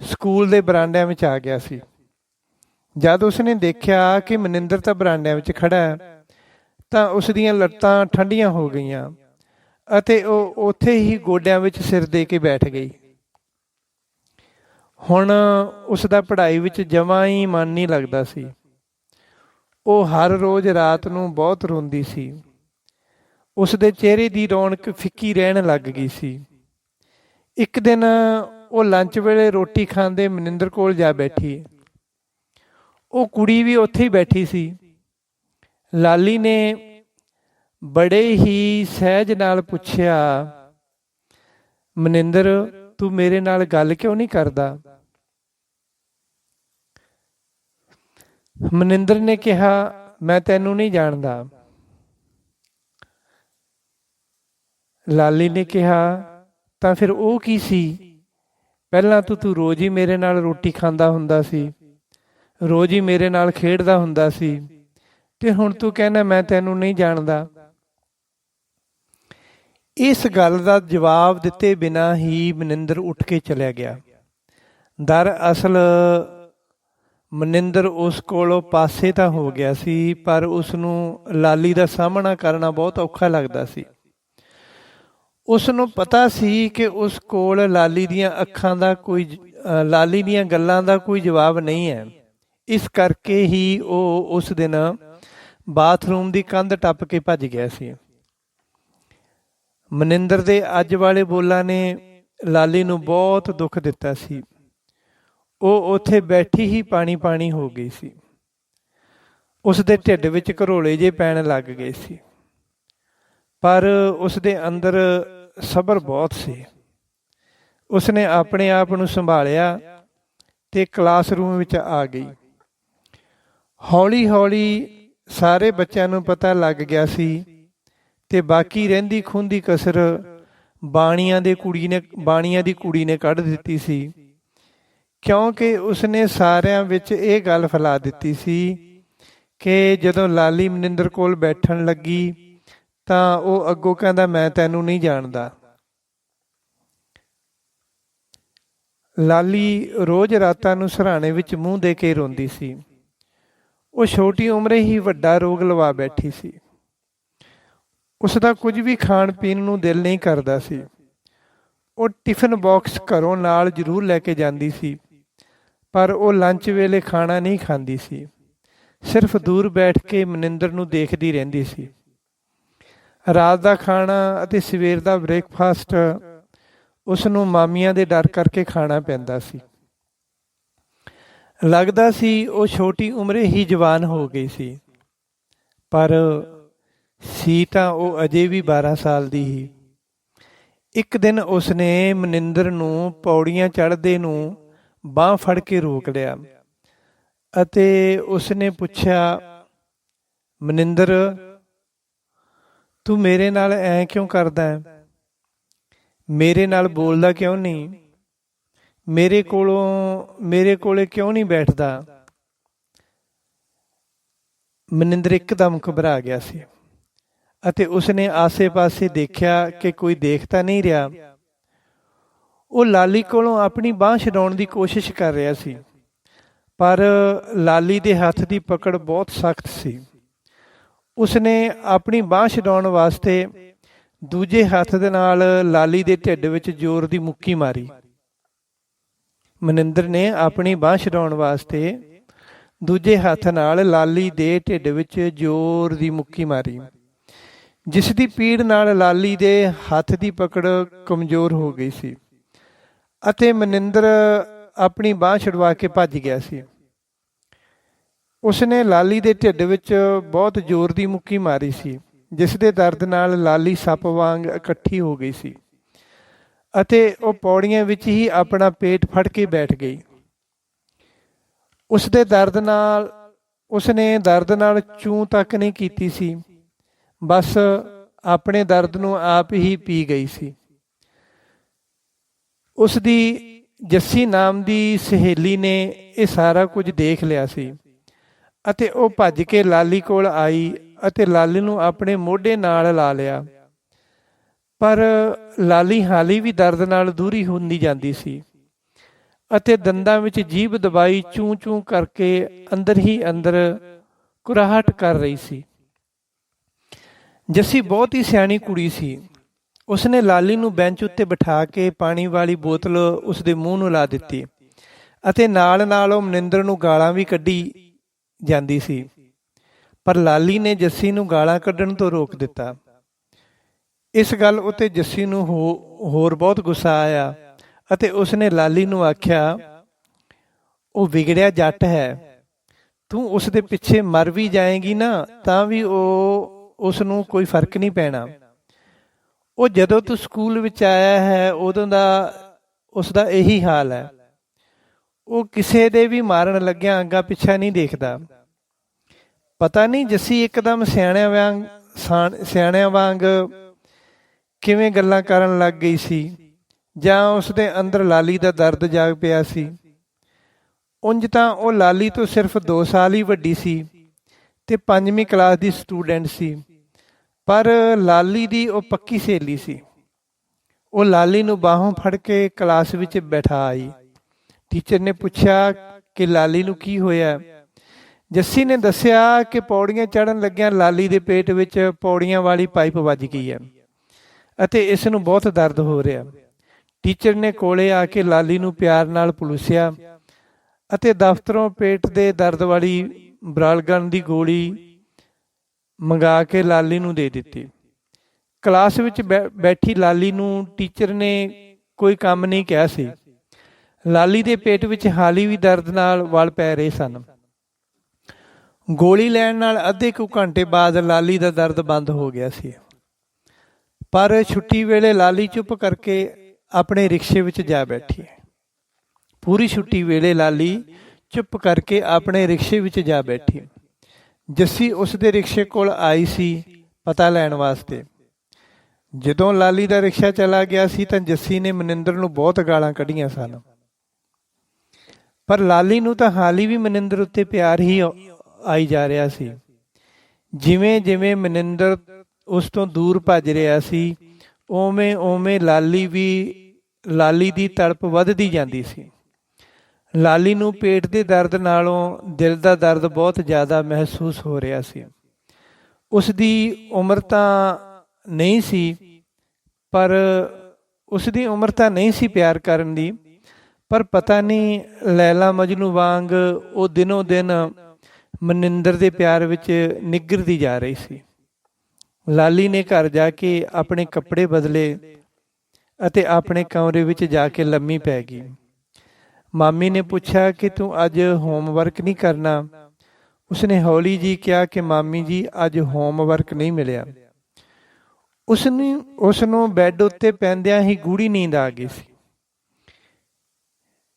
ਸਕੂਲ ਦੇ ਬਰਾਂਡਿਆਂ ਵਿੱਚ ਆ ਗਿਆ ਸੀ। ਜਦ ਉਸਨੇ ਦੇਖਿਆ ਕਿ ਮਨਿੰਦਰ ਤਾਂ ਬਰਾਂਡਿਆਂ ਵਿੱਚ ਖੜਾ ਹੈ, ਤਾਂ ਉਸ ਦੀਆਂ ਲੱਤਾਂ ਠੰਡੀਆਂ ਹੋ ਗਈਆਂ ਅਤੇ ਉਹ ਉੱਥੇ ਹੀ ਗੋਡਿਆਂ ਵਿੱਚ ਸਿਰ ਦੇ ਕੇ ਬੈਠ ਗਈ। ਹੁਣ ਉਸ ਦਾ ਪੜ੍ਹਾਈ ਵਿੱਚ ਜਮਾਂ ਹੀ ਮਨ ਨਹੀਂ ਲੱਗਦਾ ਸੀ। ਉਹ ਹਰ ਰੋਜ਼ ਰਾਤ ਨੂੰ ਬਹੁਤ ਰੋਂਦੀ ਸੀ। ਉਸ ਦੇ ਚਿਹਰੇ ਦੀ ਰੌਣਕ ਫਿੱਕੀ ਰਹਿਣ ਲੱਗ ਗਈ ਸੀ। ਇੱਕ ਦਿਨ ਉਹ ਲੰਚ ਵੇਲੇ ਰੋਟੀ ਖਾਂਦੇ ਮਨਿੰਦਰ ਕੋਲ ਜਾ ਬੈਠੀ। ਉਹ ਕੁੜੀ ਵੀ ਉੱਥੇ ਹੀ ਬੈਠੀ ਸੀ। ਲਾਲੀ ਨੇ ਬੜੇ ਹੀ ਸਹਿਜ ਨਾਲ ਪੁੱਛਿਆ, ਮਨਿੰਦਰ, ਤੂੰ ਮੇਰੇ ਨਾਲ ਗੱਲ ਕਿਉਂ ਨਹੀਂ ਕਰਦਾ? ਮਨਿੰਦਰ ਨੇ ਕਿਹਾ, ਮੈਂ ਤੈਨੂੰ ਨਹੀਂ ਜਾਣਦਾ। ਲਾਲੀ ਨੇ ਕਿਹਾ, ਤਾਂ ਫਿਰ ਉਹ ਕੀ ਸੀ? ਪਹਿਲਾਂ ਤੂੰ ਰੋਜ਼ ਹੀ ਮੇਰੇ ਨਾਲ ਰੋਟੀ ਖਾਂਦਾ ਹੁੰਦਾ ਸੀ, ਰੋਜ਼ ਹੀ ਮੇਰੇ ਨਾਲ ਖੇਡਦਾ ਹੁੰਦਾ ਸੀ, ਤੇ ਹੁਣ ਤੂੰ ਕਹਿੰਦਾ ਮੈਂ ਤੈਨੂੰ ਨਹੀਂ ਜਾਣਦਾ। ਇਸ ਗੱਲ ਦਾ ਜਵਾਬ ਦਿੱਤੇ ਬਿਨਾਂ ਹੀ ਮਨਿੰਦਰ ਉੱਠ ਕੇ ਚਲਿਆ ਗਿਆ। ਦਰਅਸਲ ਮਨਿੰਦਰ ਉਸ ਕੋਲੋਂ ਪਾਸੇ ਤਾਂ ਹੋ ਗਿਆ ਸੀ, ਪਰ ਉਸ ਨੂੰ ਲਾਲੀ ਦਾ ਸਾਹਮਣਾ ਕਰਨਾ ਬਹੁਤ ਔਖਾ ਲੱਗਦਾ ਸੀ। ਉਸ ਨੂੰ ਪਤਾ ਸੀ ਕਿ ਉਸ ਕੋਲ ਲਾਲੀ ਦੀਆਂ ਗੱਲਾਂ ਦਾ ਕੋਈ ਜਵਾਬ ਨਹੀਂ ਹੈ। ਇਸ ਕਰਕੇ ਹੀ ਉਹ ਉਸ ਦਿਨ ਬਾਥਰੂਮ ਦੀ ਕੰਧ ਟੱਪ ਕੇ ਭੱਜ ਗਿਆ ਸੀ। ਮਨਿੰਦਰ ਦੇ ਅੱਜ ਵਾਲੇ ਬੋਲਾਂ ਨੇ ਲਾਲੀ ਨੂੰ ਬਹੁਤ ਦੁੱਖ ਦਿੱਤਾ ਸੀ। ਉਹ ਉੱਥੇ ਬੈਠੀ ਹੀ ਪਾਣੀ ਹੋ ਗਈ ਸੀ। ਉਸ ਦੇ ਢਿੱਡ ਵਿੱਚ ਘਰੋਲੇ ਜਿਹੇ ਪੈਣ ਲੱਗ ਗਏ ਸੀ, ਪਰ ਉਸ ਦੇ ਅੰਦਰ ਸਬਰ ਬਹੁਤ ਸੀ। ਉਸਨੇ ਆਪਣੇ ਆਪ ਨੂੰ ਸੰਭਾਲਿਆ ਤੇ ਕਲਾਸਰੂਮ ਵਿੱਚ ਆ ਗਈ। ਹੌਲੀ ਸਾਰੇ ਬੱਚਿਆਂ ਨੂੰ ਪਤਾ ਲੱਗ ਗਿਆ ਸੀ ਤੇ ਬਾਕੀ ਰਹਿੰਦੀ ਖੂੰਹਦੀ ਕਸਰ ਬਾਣੀਆਂ ਦੀ ਕੁੜੀ ਨੇ ਕੱਢ ਦਿੱਤੀ ਸੀ, ਕਿਉਂਕਿ ਉਸਨੇ ਸਾਰਿਆਂ ਵਿੱਚ ਇਹ ਗੱਲ ਫੈਲਾ ਦਿੱਤੀ ਸੀ ਕਿ ਜਦੋਂ ਲਾਲੀ ਮਨਿੰਦਰ ਕੋਲ ਬੈਠਣ ਲੱਗੀ ਤਾਂ ਉਹ ਅੱਗੋਂ ਕਹਿੰਦਾ, ਮੈਂ ਤੈਨੂੰ ਨਹੀਂ ਜਾਣਦਾ। ਲਾਲੀ ਰੋਜ਼ ਰਾਤਾਂ ਨੂੰ ਸਿਰਹਾਣੇ ਵਿੱਚ ਮੂੰਹ ਦੇ ਕੇ ਰੋਂਦੀ ਸੀ। ਉਹ ਛੋਟੀ ਉਮਰੇ ਹੀ ਵੱਡਾ ਰੋਗ ਲਵਾ ਬੈਠੀ ਸੀ। ਉਸ ਦਾ ਕੁਝ ਵੀ ਖਾਣ ਪੀਣ ਨੂੰ ਦਿਲ ਨਹੀਂ ਕਰਦਾ ਸੀ। ਉਹ ਟਿਫਨ ਬਾਕਸ ਘਰੋਂ ਨਾਲ ਜ਼ਰੂਰ ਲੈ ਕੇ ਜਾਂਦੀ ਸੀ, ਪਰ ਉਹ ਲੰਚ ਵੇਲੇ ਖਾਣਾ ਨਹੀਂ ਖਾਂਦੀ ਸੀ। ਸਿਰਫ ਦੂਰ ਬੈਠ ਕੇ ਮਨਿੰਦਰ ਨੂੰ ਦੇਖਦੀ ਰਹਿੰਦੀ ਸੀ। ਰਾਤ ਦਾ ਖਾਣਾ ਅਤੇ ਸਵੇਰ ਦਾ ਬ੍ਰੇਕਫਾਸਟ ਉਸ ਨੂੰ ਮਾਮੀਆਂ ਦੇ ਡਰ ਕਰਕੇ ਖਾਣਾ ਪੈਂਦਾ ਸੀ। ਲੱਗਦਾ ਸੀ ਉਹ ਛੋਟੀ ਉਮਰੇ ਹੀ ਜਵਾਨ ਹੋ ਗਈ ਸੀ, ਪਰ ਸੀ ਤਾਂ ਉਹ ਅਜੇ ਵੀ 12 ਸਾਲ ਦੀ ਹੀ। ਇੱਕ ਦਿਨ ਉਸਨੇ ਮਨਿੰਦਰ ਨੂੰ ਪੌੜੀਆਂ ਚੜ੍ਹਦੇ ਨੂੰ ਬਾਂਹ ਫੜ ਕੇ ਰੋਕ ਲਿਆ ਅਤੇ ਉਸਨੇ ਪੁੱਛਿਆ, ਮਨਿੰਦਰ, ਤੂੰ ਮੇਰੇ ਨਾਲ ਐਂ ਕਿਉਂ ਕਰਦਾ ਹੈ? ਮੇਰੇ ਨਾਲ ਬੋਲਦਾ ਕਿਉਂ ਨਹੀਂ? ਮੇਰੇ ਕੋਲੇ ਕਿਉਂ ਨਹੀਂ ਬੈਠਦਾ? ਮਨਿੰਦਰ ਇੱਕਦਮ ਘਬਰਾ ਗਿਆ ਸੀ ਅਤੇ ਉਸਨੇ ਆਸੇ-ਪਾਸੇ ਦੇਖਿਆ ਕਿ ਕੋਈ ਦੇਖ ਤਾਂ ਨਹੀਂ ਰਿਹਾ। ਉਹ ਲਾਲੀ ਕੋਲੋਂ ਆਪਣੀ ਬਾਂਹ ਛਡਾਉਣ ਦੀ ਕੋਸ਼ਿਸ਼ ਕਰ ਰਿਹਾ ਸੀ, ਪਰ ਲਾਲੀ ਦੇ ਹੱਥ ਦੀ ਪਕੜ ਬਹੁਤ ਸਖਤ ਸੀ। ਉਸਨੇ ਆਪਣੀ ਬਾਂਹ ਛਡਾਉਣ ਵਾਸਤੇ ਦੂਜੇ ਹੱਥ ਦੇ ਨਾਲ ਲਾਲੀ ਦੇ ਢਿੱਡ ਵਿੱਚ ਜ਼ੋਰ ਦੀ ਮੁੱਕੀ ਮਾਰੀ। ਮਨਿੰਦਰ ਨੇ ਆਪਣੀ ਬਾਂਹ ਛਡਾਉਣ ਵਾਸਤੇ ਦੂਜੇ ਹੱਥ ਨਾਲ ਲਾਲੀ ਦੇ ਢਿੱਡ ਵਿੱਚ ਜ਼ੋਰ ਦੀ ਮੁੱਕੀ ਮਾਰੀ, ਜਿਸ ਦੀ ਪੀੜ ਨਾਲ ਲਾਲੀ ਦੇ ਹੱਥ ਦੀ ਪਕੜ ਕਮਜ਼ੋਰ ਹੋ ਗਈ ਸੀ ਅਤੇ ਮਨਿੰਦਰ ਆਪਣੀ ਬਾਂਹ ਛੁਡਵਾ ਕੇ ਭੱਜ ਗਿਆ ਸੀ। ਉਸਨੇ ਲਾਲੀ ਦੇ ਢਿੱਡ ਵਿੱਚ ਬਹੁਤ ਜ਼ੋਰ ਦੀ ਮੁੱਕੀ ਮਾਰੀ ਸੀ, ਜਿਸ ਦੇ ਦਰਦ ਨਾਲ ਲਾਲੀ ਸੱਪ ਵਾਂਗ ਇਕੱਠੀ ਹੋ ਗਈ ਸੀ ਅਤੇ ਉਹ ਪੌੜੀਆਂ ਵਿੱਚ ਹੀ ਆਪਣਾ ਪੇਟ ਫੜ ਕੇ ਬੈਠ ਗਈ। ਉਸਨੇ ਦਰਦ ਨਾਲ ਚੂੰ ਤੱਕ ਨਹੀਂ ਕੀਤੀ ਸੀ, ਬਸ ਆਪਣੇ ਦਰਦ ਨੂੰ ਆਪ ਹੀ ਪੀ ਗਈ ਸੀ। ਉਸ ਦੀ ਜੱਸੀ ਨਾਮ ਦੀ ਸਹੇਲੀ ਨੇ ਇਹ ਸਾਰਾ ਕੁਝ ਦੇਖ ਲਿਆ ਸੀ ਅਤੇ ਉਹ ਭੱਜ ਕੇ ਲਾਲੀ ਕੋਲ ਆਈ ਅਤੇ ਲਾਲੀ ਨੂੰ ਆਪਣੇ ਮੋਢੇ ਨਾਲ ਲਾ ਲਿਆ, ਪਰ ਲਾਲੀ ਹਾਲੀ ਵੀ ਦਰਦ ਨਾਲ ਦੂਰੀ ਹੁੰਦੀ ਜਾਂਦੀ ਸੀ ਅਤੇ ਦੰਦਾਂ ਵਿੱਚ ਜੀਭ ਦਬਾਈ ਚੂੰ ਚੂੰ ਕਰਕੇ ਅੰਦਰ ਹੀ ਅੰਦਰ ਕੁਰਾਹਟ ਕਰ ਰਹੀ ਸੀ। ਜੱਸੀ ਬਹੁਤ ਹੀ ਸਿਆਣੀ ਕੁੜੀ ਸੀ। ਉਸਨੇ ਲਾਲੀ ਨੂੰ ਬੈਂਚ ਉੱਤੇ ਬਿਠਾ ਕੇ ਪਾਣੀ ਵਾਲੀ ਬੋਤਲ ਉਸਦੇ ਮੂੰਹ ਨੂੰ ਲਾ ਦਿੱਤੀ ਅਤੇ ਨਾਲ ਉਹ ਮਨਿੰਦਰ ਨੂੰ ਗਾਲਾਂ ਵੀ ਕੱਢੀ ਜਾਂਦੀ ਸੀ, ਪਰ ਲਾਲੀ ਨੇ ਜੱਸੀ ਨੂੰ ਗਾਲਾਂ ਕੱਢਣ ਤੋਂ ਰੋਕ ਦਿੱਤਾ। ਇਸ ਗੱਲ ਉੱਤੇ ਜੱਸੀ ਨੂੰ ਹੋਰ ਬਹੁਤ ਗੁੱਸਾ ਆਇਆ ਅਤੇ ਉਸਨੇ ਲਾਲੀ ਨੂੰ ਆਖਿਆ, ਉਹ ਵਿਗੜਿਆ ਜੱਟ ਹੈ, ਤੂੰ ਉਸ ਦੇ ਪਿੱਛੇ ਮਰ ਵੀ ਜਾਏਗੀ ਨਾ ਤਾਂ ਵੀ ਉਸ ਨੂੰ ਕੋਈ ਫਰਕ ਨਹੀਂ ਪੈਣਾ। ਉਹ ਜਦੋਂ ਤੂੰ ਸਕੂਲ ਵਿੱਚ ਆਇਆ ਹੈ ਉਦੋਂ ਦਾ ਉਸ ਦਾ ਇਹੀ ਹਾਲ ਹੈ। ਉਹ ਕਿਸੇ ਦੇ ਵੀ ਮਾਰਨ ਲੱਗਿਆ ਅੱਗਾ ਪਿੱਛਾ ਨਹੀਂ ਦੇਖਦਾ। ਪਤਾ ਨਹੀਂ ਜੱਸੀ ਇੱਕਦਮ ਸਿਆਣਿਆਂ ਵਾਂਗ ਕਿਵੇਂ ਗੱਲਾਂ ਕਰਨ ਲੱਗ ਗਈ ਸੀ, ਜਾਂ ਉਸਦੇ ਅੰਦਰ ਲਾਲੀ ਦਾ ਦਰਦ ਜਾਗ ਪਿਆ ਸੀ। ਉਂਝ ਤਾਂ ਉਹ ਲਾਲੀ ਤੋਂ ਸਿਰਫ 2 ਸਾਲ ਹੀ ਵੱਡੀ ਸੀ ਤੇ 5ਵੀਂ ਕਲਾਸ ਦੀ ਸਟੂਡੈਂਟ ਸੀ, ਪਰ ਲਾਲੀ ਦੀ ਉਹ ਪੱਕੀ ਸਹੇਲੀ ਸੀ। ਉਹ ਲਾਲੀ ਨੂੰ ਬਾਹੋਂ ਫੜ ਕੇ ਕਲਾਸ ਵਿੱਚ ਬਿਠਾ ਆਈ। ਟੀਚਰ ਨੇ ਪੁੱਛਿਆ ਕਿ ਲਾਲੀ ਨੂੰ ਕੀ ਹੋਇਆ। ਜੱਸੀ ਨੇ ਦੱਸਿਆ ਕਿ ਪੌੜੀਆਂ ਚੜ੍ਹਨ ਲੱਗਿਆਂ ਲਾਲੀ ਦੇ ਪੇਟ ਵਿੱਚ ਪੌੜੀਆਂ ਵਾਲੀ ਪਾਈਪ ਵੱਜ ਗਈ ਹੈ ਅਤੇ ਇਸ ਨੂੰ ਬਹੁਤ ਦਰਦ ਹੋ ਰਿਹਾ। ਟੀਚਰ ਨੇ ਕੋਲੇ ਆ ਕੇ ਲਾਲੀ ਨੂੰ ਪਿਆਰ ਨਾਲ ਪਲੋਸਿਆ ਅਤੇ ਦਫ਼ਤਰੋਂ ਪੇਟ ਦੇ ਦਰਦ ਵਾਲੀ ਬਰਾਲਗਨ ਦੀ ਗੋਲੀ ਮੰਗਾ ਕੇ ਲਾਲੀ ਨੂੰ ਦੇ ਦਿੱਤੀ। ਕਲਾਸ ਵਿੱਚ ਬੈਠੀ ਲਾਲੀ ਨੂੰ ਟੀਚਰ ਨੇ ਕੋਈ ਕੰਮ ਨਹੀਂ ਕਿਹਾ ਸੀ। ਲਾਲੀ ਦੇ ਪੇਟ ਵਿੱਚ ਹਾਲੀ ਵੀ ਦਰਦ ਨਾਲ ਵਲ ਪੈ ਰਹੇ ਸਨ। ਗੋਲੀ ਲੈਣ ਨਾਲ ਅੱਧੇ ਕੁ ਘੰਟੇ ਬਾਅਦ ਲਾਲੀ ਦਾ ਦਰਦ ਬੰਦ ਹੋ ਗਿਆ ਸੀ, ਪਰ ਛੁੱਟੀ ਵੇਲੇ ਲਾਲੀ ਚੁੱਪ ਕਰਕੇ ਆਪਣੇ ਰਿਕਸ਼ੇ ਵਿੱਚ ਜਾ ਬੈਠੀ। ਪੂਰੀ ਛੁੱਟੀ ਵੇਲੇ ਲਾਲੀ ਚੁੱਪ ਕਰਕੇ ਆਪਣੇ ਰਿਕਸ਼ੇ ਵਿੱਚ ਜਾ ਬੈਠੀ। ਜੱਸੀ ਉਸ ਦੇ ਰਿਕਸ਼ੇ ਕੋਲ ਆਈ ਸੀ ਪਤਾ ਲੈਣ ਵਾਸਤੇ। ਜਦੋਂ ਲਾਲੀ ਦਾ ਰਿਕਸ਼ਾ ਚਲਾ ਗਿਆ ਸੀ ਤਾਂ ਜੱਸੀ ਨੇ ਮਨਿੰਦਰ ਨੂੰ ਬਹੁਤ ਗਾਲਾਂ ਕੱਢੀਆਂ ਸਨ, ਪਰ ਲਾਲੀ ਨੂੰ ਤਾਂ ਹਾਲੀ ਵੀ ਮਨਿੰਦਰ ਉੱਤੇ ਪਿਆਰ ਹੀ ਆਈ ਜਾ ਰਿਹਾ ਸੀ। ਜਿਵੇਂ ਜਿਵੇਂ ਮਨਿੰਦਰ ਉਸ ਤੋਂ ਦੂਰ ਭੱਜ ਰਿਹਾ ਸੀ, ਉਵੇਂ ਲਾਲੀ ਦੀ ਤੜਪ ਵੱਧਦੀ ਜਾਂਦੀ ਸੀ। ਲਾਲੀ ਨੂੰ ਪੇਟ ਦੇ ਦਰਦ ਨਾਲੋਂ ਦਿਲ ਦਾ ਦਰਦ ਬਹੁਤ ਜ਼ਿਆਦਾ ਮਹਿਸੂਸ ਹੋ ਰਿਹਾ ਸੀ। ਉਸ ਦੀ ਉਮਰ ਤਾਂ ਨਹੀਂ ਸੀ ਪਿਆਰ ਕਰਨ ਦੀ, ਪਰ ਪਤਾ ਨਹੀਂ ਲੈਲਾ ਮਜਨੂ ਵਾਂਗ ਉਹ ਦਿਨੋਂ ਦਿਨ ਮਨਿੰਦਰ ਦੇ ਪਿਆਰ ਵਿੱਚ ਨਿੱਘਰਦੀ ਜਾ ਰਹੀ ਸੀ। ਲਾਲੀ ਨੇ ਘਰ ਜਾ ਕੇ ਆਪਣੇ ਕੱਪੜੇ ਬਦਲੇ ਅਤੇ ਆਪਣੇ ਕਮਰੇ ਵਿੱਚ ਜਾ ਕੇ ਲੰਮੀ ਪੈ ਗਈ। ਮਾਮੀ ਨੇ ਪੁੱਛਿਆ ਕਿ ਤੂੰ ਅੱਜ ਹੋਮਵਰਕ ਨਹੀਂ ਕਰਨਾ। ਉਸਨੇ ਹੌਲੀ ਜੀ ਕਿਹਾ ਕਿ ਮਾਮੀ ਜੀ ਅੱਜ ਹੋਮਵਰਕ ਨਹੀਂ ਮਿਲਿਆ। ਉਸ ਨੂੰ ਬੈੱਡ ਉੱਤੇ ਪੈਂਦਿਆਂ ਹੀ ਗੂੜੀ ਨੀਂਦ ਆ ਗਈ ਸੀ।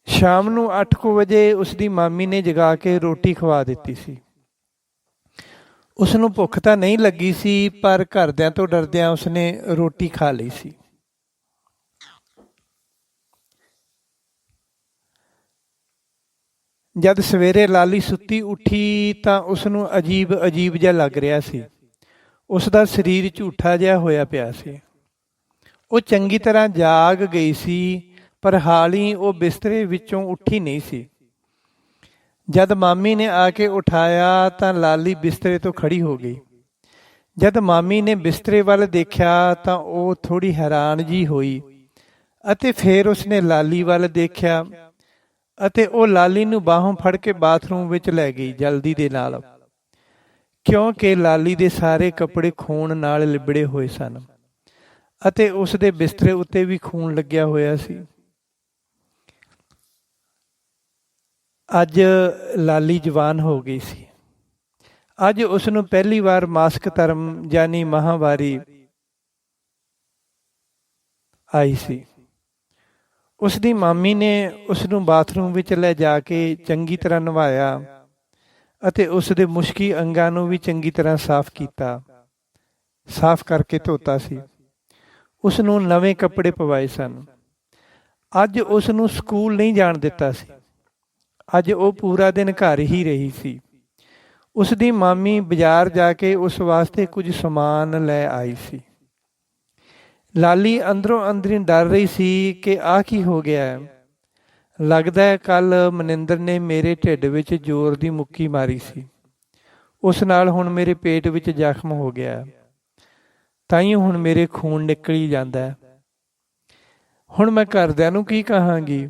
ਸ਼ਾਮ ਨੂੰ 8 ਵਜੇ ਉਸਦੀ ਮਾਮੀ ਨੇ ਜਗਾ ਕੇ ਰੋਟੀ ਖਵਾ ਦਿੱਤੀ ਸੀ। ਉਸ ਨੂੰ ਭੁੱਖ ਤਾਂ ਨਹੀਂ ਲੱਗੀ ਸੀ, ਪਰ ਘਰਦਿਆਂ ਤੋਂ ਡਰਦਿਆਂ ਉਸਨੇ ਰੋਟੀ ਖਾ ਲਈ ਸੀ। ਜਦ ਸਵੇਰੇ ਲਾਲੀ ਸੁੱਤੀ ਉੱਠੀ ਤਾਂ ਉਸ ਨੂੰ ਅਜੀਬ ਜਿਹਾ ਲੱਗ ਰਿਹਾ ਸੀ। ਉਸ ਦਾ ਸਰੀਰ ਝੂਠਾ ਜਿਹਾ ਹੋਇਆ ਪਿਆ ਸੀ। ਉਹ ਚੰਗੀ ਤਰ੍ਹਾਂ ਜਾਗ ਗਈ ਸੀ, ਪਰ ਹਾਲ ਹੀ ਉਹ ਬਿਸਤਰੇ ਵਿੱਚੋਂ ਉੱਠੀ ਨਹੀਂ ਸੀ। ਜਦ ਮਾਮੀ ਨੇ ਆ ਕੇ ਉਠਾਇਆ ਤਾਂ ਲਾਲੀ ਬਿਸਤਰੇ ਤੋਂ ਖੜੀ ਹੋ ਗਈ। ਜਦ ਮਾਮੀ ਨੇ ਬਿਸਤਰੇ ਵੱਲ ਦੇਖਿਆ ਤਾਂ ਉਹ ਥੋੜ੍ਹੀ ਹੈਰਾਨ ਜਿਹੀ ਹੋਈ ਅਤੇ ਫਿਰ ਉਸਨੇ ਲਾਲੀ ਵੱਲ ਦੇਖਿਆ ਅਤੇ ਉਹ ਲਾਲੀ ਨੂੰ ਬਾਹੋਂ ਫੜ ਕੇ ਬਾਥਰੂਮ ਵਿੱਚ ਲੈ ਗਈ ਜਲਦੀ ਦੇ ਨਾਲ, ਕਿਉਂਕਿ ਲਾਲੀ ਦੇ ਸਾਰੇ ਕੱਪੜੇ ਖੂਨ ਨਾਲ ਲਿਬੜੇ ਹੋਏ ਸਨ ਅਤੇ ਉਸ ਦੇ ਬਿਸਤਰੇ ਉੱਤੇ ਵੀ ਖੂਨ ਲੱਗਿਆ ਹੋਇਆ ਸੀ। ਅੱਜ ਲਾਲੀ ਜਵਾਨ ਹੋ ਗਈ ਸੀ। ਅੱਜ ਉਸ ਨੂੰ ਪਹਿਲੀ ਵਾਰ ਮਾਸਿਕ ਧਰਮ ਯਾਨੀ ਮਾਹਵਾਰੀ ਆਈ ਸੀ। ਉਸ ਦੀ ਮਾਮੀ ਨੇ ਉਸ ਨੂੰ ਬਾਥਰੂਮ ਵਿੱਚ ਲੈ ਜਾ ਕੇ ਚੰਗੀ ਤਰ੍ਹਾਂ ਨਵਾਇਆ ਅਤੇ ਉਸ ਦੇ ਮੁਸ਼ਕੀ ਅੰਗਾਂ ਨੂੰ ਵੀ ਚੰਗੀ ਤਰ੍ਹਾਂ ਸਾਫ਼ ਕੀਤਾ, ਸਾਫ਼ ਕਰਕੇ ਧੋਤਾ ਸੀ। ਉਸ ਨੂੰ ਨਵੇਂ ਕੱਪੜੇ ਪਵਾਏ ਸਨ। ਅੱਜ ਉਸ ਨੂੰ ਸਕੂਲ ਨਹੀਂ ਜਾਣ ਦਿੱਤਾ ਸੀ। ਅੱਜ ਉਹ ਪੂਰਾ ਦਿਨ ਘਰ ਹੀ ਰਹੀ ਸੀ। ਉਸ ਦੀ ਮਾਮੀ ਬਾਜ਼ਾਰ ਜਾ ਕੇ ਉਸ ਵਾਸਤੇ ਕੁਝ ਸਮਾਨ ਲੈ ਆਈ ਸੀ। ਲਾਲੀ ਅੰਦਰੋਂ ਅੰਦਰੀ ਡਰ ਰਹੀ ਸੀ ਕਿ ਆਹ ਕੀ ਹੋ ਗਿਆ ਹੈ। ਲੱਗਦਾ ਹੈ ਕੱਲ੍ਹ ਮਨਿੰਦਰ ਨੇ ਮੇਰੇ ਢਿੱਡ ਵਿੱਚ ਜ਼ੋਰ ਦੀ ਮੁੱਕੀ ਮਾਰੀ ਸੀ। ਉਸ ਨਾਲ ਹੁਣ ਮੇਰੇ ਪੇਟ ਵਿੱਚ ਜ਼ਖਮ ਹੋ ਗਿਆ, ਤਾਈਓ ਹੁਣ ਮੇਰੇ ਖੂਨ ਨਿਕਲੀ ਜਾਂਦਾ ਹੈ। ਹੁਣ ਮੈਂ ਘਰਦਿਆਂ ਨੂੰ ਕੀ ਕਹਾਂਗੀ।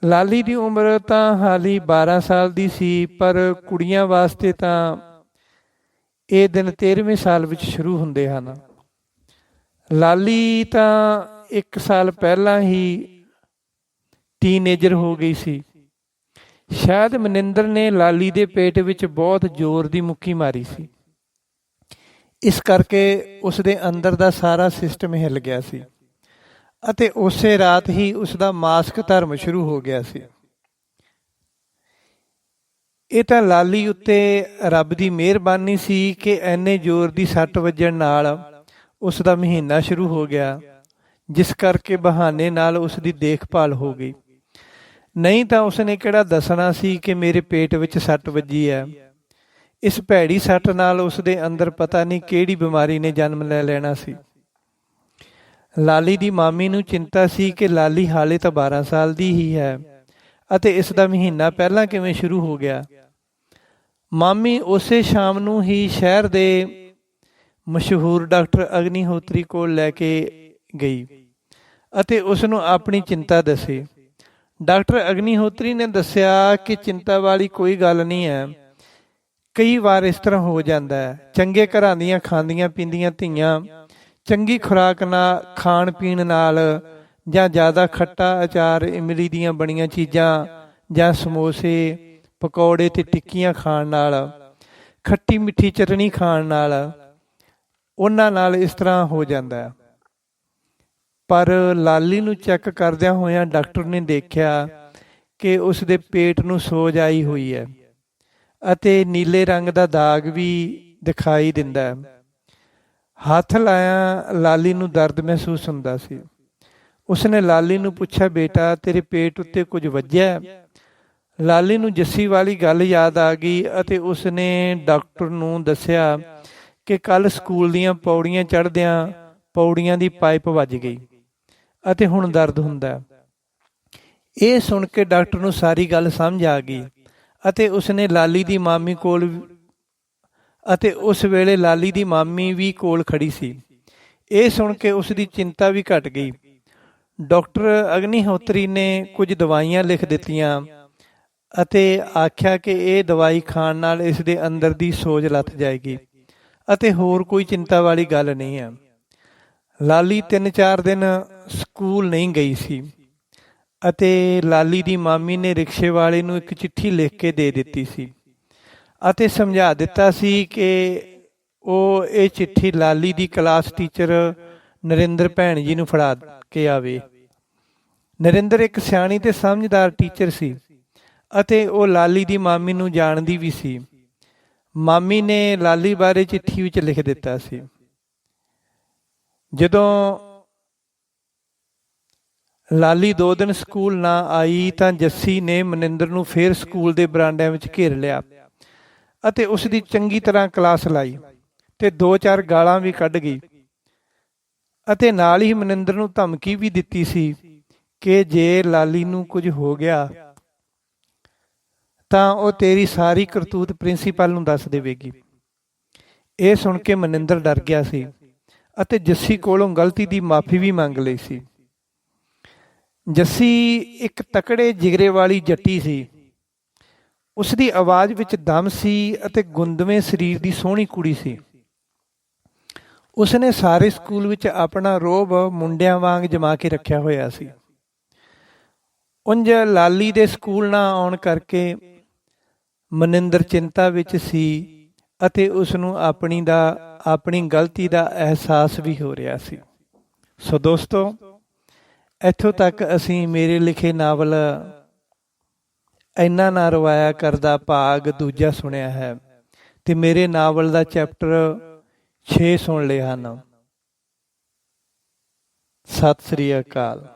ਲਾਲੀ ਦੀ ਉਮਰ ਤਾਂ ਹਾਲੀ 12 ਸਾਲ ਦੀ ਸੀ, ਪਰ ਕੁੜੀਆਂ ਵਾਸਤੇ ਤਾਂ ਇਹ ਦਿਨ 13ਵੇਂ ਸਾਲ ਵਿੱਚ ਸ਼ੁਰੂ ਹੁੰਦੇ ਹਨ। ਲਾਲੀ ਤਾਂ 1 ਸਾਲ ਪਹਿਲਾਂ ਹੀ ਟੀਨੇਜਰ ਹੋ ਗਈ ਸੀ। ਸ਼ਾਇਦ ਮਨਿੰਦਰ ਨੇ ਲਾਲੀ ਦੇ ਪੇਟ ਵਿੱਚ ਬਹੁਤ ਜ਼ੋਰ ਦੀ ਮੁੱਕੀ ਮਾਰੀ ਸੀ, ਇਸ ਕਰਕੇ ਉਸ ਦੇ ਅੰਦਰ ਦਾ ਸਾਰਾ ਸਿਸਟਮ ਹਿੱਲ ਗਿਆ ਸੀ ਅਤੇ ਉਸੇ ਰਾਤ ਹੀ ਉਸ ਦਾ ਮਾਸਿਕ ਧਰਮ ਸ਼ੁਰੂ ਹੋ ਗਿਆ ਸੀ। ਇਹ ਤਾਂ ਲਾਲੀ ਉੱਤੇ ਰੱਬ ਦੀ ਮਿਹਰਬਾਨੀ ਸੀ ਕਿ ਐਨੇ ਜ਼ੋਰ ਦੀ ਸੱਟ ਵੱਜਣ ਨਾਲ ਉਸ ਦਾ ਮਹੀਨਾ ਸ਼ੁਰੂ ਹੋ ਗਿਆ, ਜਿਸ ਕਰਕੇ ਬਹਾਨੇ ਨਾਲ ਉਸ ਦੀ ਦੇਖਭਾਲ ਹੋ ਗਈ। ਨਹੀਂ ਤਾਂ ਉਸਨੇ ਕਿਹੜਾ ਦੱਸਣਾ ਸੀ ਕਿ ਮੇਰੇ ਪੇਟ ਵਿੱਚ ਸੱਟ ਵੱਜੀ ਹੈ। ਇਸ ਭੈੜੀ ਸੱਟ ਨਾਲ ਉਸ ਦੇ ਅੰਦਰ ਪਤਾ ਨਹੀਂ ਕਿਹੜੀ ਬਿਮਾਰੀ ਨੇ ਜਨਮ ਲੈ ਲੈਣਾ ਸੀ। ਲਾਲੀ ਦੀ ਮਾਮੀ ਨੂੰ ਚਿੰਤਾ ਸੀ ਕਿ ਲਾਲੀ ਹਾਲੇ ਤਾਂ 12 ਸਾਲ ਦੀ ਹੀ ਹੈ ਅਤੇ ਇਸ ਦਾ ਮਹੀਨਾ ਪਹਿਲਾਂ ਕਿਵੇਂ ਸ਼ੁਰੂ ਹੋ ਗਿਆ। ਮਾਮੀ ਉਸੇ ਸ਼ਾਮ ਨੂੰ ਹੀ ਸ਼ਹਿਰ ਦੇ ਮਸ਼ਹੂਰ ਡਾਕਟਰ ਅਗਨੀਹੋਤਰੀ ਕੋਲ ਲੈ ਕੇ ਗਈ ਅਤੇ ਉਸ ਨੂੰ ਆਪਣੀ ਚਿੰਤਾ ਦੱਸੀ। ਡਾਕਟਰ ਅਗਨੀਹੋਤਰੀ ਨੇ ਦੱਸਿਆ ਕਿ ਚਿੰਤਾ ਵਾਲੀ ਕੋਈ ਗੱਲ ਨਹੀਂ ਹੈ। ਕਈ ਵਾਰ ਇਸ ਤਰ੍ਹਾਂ ਹੋ ਜਾਂਦਾ ਹੈ। ਚੰਗੇ ਘਰਾਂ ਦੀਆਂ ਖਾਂਦੀਆਂ ਪੀਂਦੀਆਂ ਧੀਆਂ ਚੰਗੀ ਖੁਰਾਕ ਨਾਲ, ਖਾਣ ਪੀਣ ਨਾਲ, ਜਾਂ ਜ਼ਿਆਦਾ ਖੱਟਾ ਅਚਾਰ, ਇਮਲੀ ਦੀਆਂ ਬਣੀਆਂ ਚੀਜ਼ਾਂ ਜਾਂ ਸਮੋਸੇ, ਪਕੌੜੇ ਅਤੇ ਟਿੱਕੀਆਂ ਖਾਣ ਨਾਲ, ਖੱਟੀ ਮਿੱਠੀ ਚਟਣੀ ਖਾਣ ਨਾਲ, ਉਹਨਾਂ ਨਾਲ ਇਸ ਤਰ੍ਹਾਂ ਹੋ ਜਾਂਦਾ ਹੈ। ਪਰ ਲਾਲੀ ਨੂੰ ਚੈੱਕ ਕਰਦਿਆਂ ਹੋਇਆਂ ਡਾਕਟਰ ਨੇ ਦੇਖਿਆ ਕਿ ਉਸ ਦੇ ਪੇਟ ਨੂੰ ਸੋਜ ਆਈ ਹੋਈ ਹੈ ਅਤੇ ਨੀਲੇ ਰੰਗ ਦਾ ਦਾਗ ਵੀ ਦਿਖਾਈ ਦਿੰਦਾ ਹੈ। ਹੱਥ ਲਾਇਆ ਲਾਲੀ ਨੂੰ ਦਰਦ ਮਹਿਸੂਸ ਹੁੰਦਾ ਸੀ। ਉਸਨੇ ਲਾਲੀ ਨੂੰ ਪੁੱਛਿਆ, ਬੇਟਾ ਤੇਰੇ ਪੇਟ ਉੱਤੇ ਕੁਝ ਵੱਜਿਆ? ਲਾਲੀ ਨੂੰ ਜੱਸੀ ਵਾਲੀ ਗੱਲ ਯਾਦ ਆ ਗਈ ਅਤੇ ਉਸਨੇ ਡਾਕਟਰ ਨੂੰ ਦੱਸਿਆ ਕਿ ਕੱਲ੍ਹ ਸਕੂਲ ਦੀਆਂ ਪੌੜੀਆਂ ਚੜ੍ਹਦਿਆਂ ਪੌੜੀਆਂ ਦੀ ਪਾਈਪ ਵੱਜ ਗਈ ਅਤੇ ਹੁਣ ਦਰਦ ਹੁੰਦਾ। ਇਹ ਸੁਣ ਕੇ ਡਾਕਟਰ ਨੂੰ ਸਾਰੀ ਗੱਲ ਸਮਝ ਆ ਗਈ ਅਤੇ ਉਸਨੇ ਲਾਲੀ ਦੀ ਮਾਮੀ ਕੋਲ ਅਤੇ ਉਸ ਵੇਲੇ ਲਾਲੀ ਦੀ ਮਾਮੀ ਵੀ ਕੋਲ ਖੜੀ ਸੀ। ਇਹ ਸੁਣ ਕੇ ਉਸ ਦੀ ਚਿੰਤਾ ਵੀ ਘਟ ਗਈ। ਡਾਕਟਰ ਅਗਨੀਹੋਤਰੀ ਨੇ ਕੁਝ ਦਵਾਈਆਂ ਲਿਖ ਦਿੱਤੀਆਂ ਅਤੇ ਆਖਿਆ ਕਿ ਇਹ ਦਵਾਈ ਖਾਣ ਨਾਲ ਇਸ ਦੇ ਅੰਦਰ ਦੀ ਸੋਜ ਲੱਥ ਜਾਏਗੀ ਅਤੇ ਹੋਰ ਕੋਈ ਚਿੰਤਾ ਵਾਲੀ ਗੱਲ ਨਹੀਂ ਹੈ। ਲਾਲੀ 3-4 ਦਿਨ ਸਕੂਲ ਨਹੀਂ ਗਈ ਸੀ ਅਤੇ ਲਾਲੀ ਦੀ ਮਾਮੀ ਨੇ ਰਿਕਸ਼ੇ ਵਾਲੇ ਨੂੰ ਇੱਕ ਚਿੱਠੀ ਲਿਖ ਕੇ ਦੇ ਦਿੱਤੀ ਸੀ ਅਤੇ ਸਮਝਾ ਦਿੱਤਾ ਸੀ ਕਿ ਉਹ ਇਹ ਚਿੱਠੀ ਲਾਲੀ ਦੀ ਕਲਾਸ ਟੀਚਰ ਨਰਿੰਦਰ ਭੈਣ ਜੀ ਨੂੰ ਫੜਾ ਕੇ ਆਵੇ। ਨਰਿੰਦਰ ਇੱਕ ਸਿਆਣੀ ਤੇ ਸਮਝਦਾਰ ਟੀਚਰ ਸੀ ਅਤੇ ਉਹ ਲਾਲੀ ਦੀ ਮਾਮੀ ਨੂੰ ਜਾਣਦੀ ਵੀ ਸੀ। ਮਾਮੀ ਨੇ ਲਾਲੀ ਬਾਰੇ ਚਿੱਠੀ ਵਿੱਚ ਲਿਖ ਦਿੱਤਾ ਸੀ। ਜਦੋਂ ਲਾਲੀ 2 ਦਿਨ ਸਕੂਲ ਨਾ ਆਈ ਤਾਂ ਜੱਸੀ ਨੇ ਮਨਿੰਦਰ ਨੂੰ ਫੇਰ ਸਕੂਲ ਦੇ ਬਰਾਂਡਿਆਂ ਵਿੱਚ ਘੇਰ ਲਿਆ ਅਤੇ ਉਸ ਦੀ ਚੰਗੀ ਤਰ੍ਹਾਂ ਕਲਾਸ ਲਾਈ ਤੇ 2-4 ਗਾਲਾਂ ਵੀ ਕੱਢ ਗਈ ਅਤੇ ਨਾਲ ਹੀ ਮਨਿੰਦਰ ਨੂੰ ਧਮਕੀ ਵੀ ਦਿੱਤੀ ਸੀ ਕਿ ਜੇ ਲਾਲੀ ਨੂੰ ਕੁਝ ਹੋ ਗਿਆ ਤਾਂ ਉਹ ਤੇਰੀ ਸਾਰੀ ਕਰਤੂਤ ਪ੍ਰਿੰਸੀਪਲ ਨੂੰ ਦੱਸ ਦੇਵੇਗੀ। ਇਹ ਸੁਣ ਕੇ ਮਨਿੰਦਰ ਡਰ ਗਿਆ ਸੀ ਅਤੇ ਜੱਸੀ ਕੋਲੋਂ ਗਲਤੀ ਦੀ ਮਾਫੀ ਵੀ ਮੰਗ ਲਈ ਸੀ। ਜੱਸੀ ਇੱਕ ਤਕੜੇ ਜਿਗਰੇ ਵਾਲੀ ਜੱਟੀ ਸੀ। ਉਸ ਦੀ ਆਵਾਜ਼ ਵਿੱਚ ਦਮ ਸੀ ਅਤੇ ਗੁੰਦਵੇਂ ਸਰੀਰ ਦੀ ਸੋਹਣੀ ਕੁੜੀ ਸੀ। ਉਸਨੇ ਸਾਰੇ ਸਕੂਲ ਵਿੱਚ ਆਪਣਾ ਰੋਹਬ ਮੁੰਡਿਆਂ ਵਾਂਗ ਜਮਾ ਕੇ ਰੱਖਿਆ ਹੋਇਆ ਸੀ। ਉਂਝ ਲਾਲੀ ਦੇ ਸਕੂਲ ਨਾ ਆਉਣ ਕਰਕੇ ਮਨਿੰਦਰ ਚਿੰਤਾ ਵਿੱਚ ਸੀ ਅਤੇ ਉਸ ਨੂੰ ਆਪਣੀ ਗਲਤੀ ਦਾ ਅਹਿਸਾਸ ਵੀ ਹੋ ਰਿਹਾ ਸੀ। ਸੋ ਦੋਸਤੋ, ਇੱਥੋਂ ਤੱਕ ਅਸੀਂ ਮੇਰੇ ਲਿਖੇ ਨਾਵਲ ਇੰਨਾ ਨਾ ਰਵਾਇਆ ਕਰਦਾ ਭਾਗ ਦੂਜਾ ਸੁਣਿਆ ਹੈ ਤੇ ਮੇਰੇ ਨਾਵਲ ਦਾ ਚੈਪਟਰ 6 ਸੁਣ ਲਏ ਹਨ। ਸਤਿ ਸ੍ਰੀ ਅਕਾਲ।